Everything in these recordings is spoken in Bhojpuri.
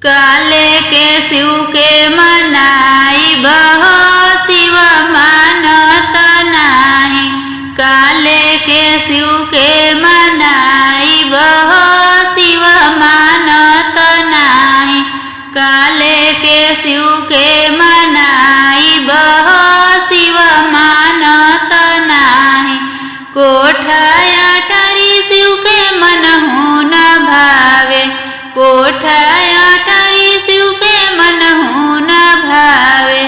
काले के शिव के मनाई बहो शिव मानत नाही। काले के शिव के मनाई बहो शिव मानत नाही। काले के शिव के मनाई बहो शिव मानत नाही। कोठाया टारी शिव के मनहु न भावे। कोठाया टारी शिव के मनहु न भावे।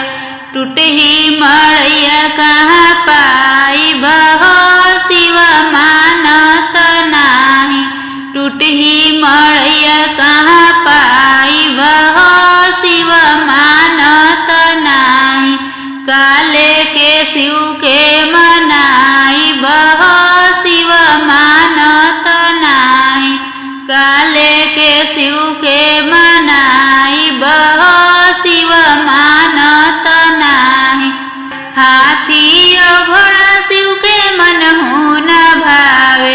टूटही मड़ैया कहाँ पाई बहो शिव मानत नाही। टूटही मड़ैया कहाँ पाई बहो शिव मानत नाही। काले के शिव के मनाई बहो शिव मानत नाही। काले के शिव के मनाई बहो शिव मानत नाही। हाथी और घोड़ा शिव के मनहु न भावे।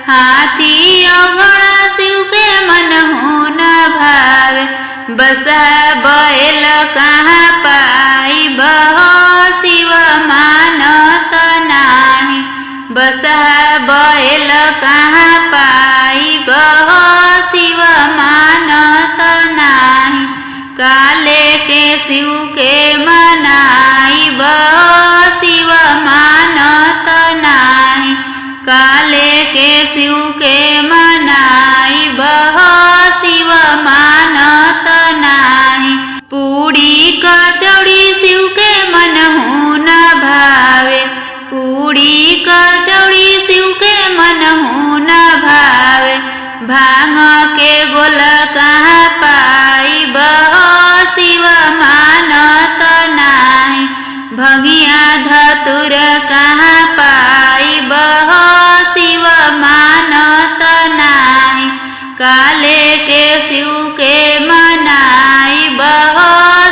हाथी और घोड़ा शिव के मनहु न भावे। बसहा बैल कहाँ पाई बहो शिव मानत नाही। बसहा बैल कहाँ पाई बहो शिव मानत नाही। काले के शिव के मनाई बहो शिव मानत नाही। काले के शिव के मनाई बहो शिव मानत नाही। पूड़ी कचौड़ी शिव के मनहु न भावे। पूड़ी कचौड़ी शिव के मनहु न भावे। भांग के गोल कहाँ पाई बहो शिव मानत नाही। भंगिया धतुर कहाँ पाई बहो शिव मानत नाही। काले के शिव के मनाई बहो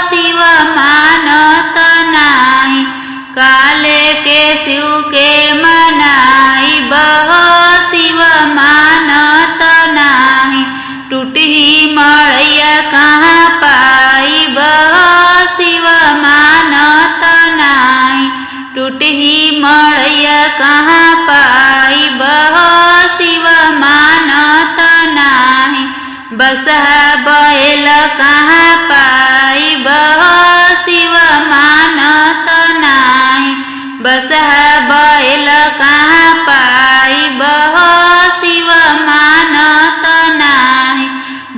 शिव मानत नाही। काले के शिव के मनाई बहो शिव मानत नाही। टूटही मड़ैया कहाँ पाई बहो शिव मानत नाही। टूटही मड़ैया कहाँ पाई बहो शिव मानत नाही। बसहा बैल कहाँ पाई बहो शिव मानत नाही। बसहा बैल कहाँ पाई बहो शिव मानत नाही।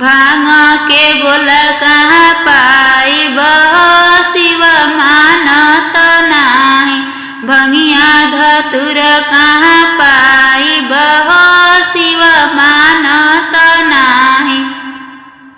भांग के गोल कहाँ पाई बहो शिव मानत नाही। भंगिया धतुर कहाँ पाई बहो शिव मानत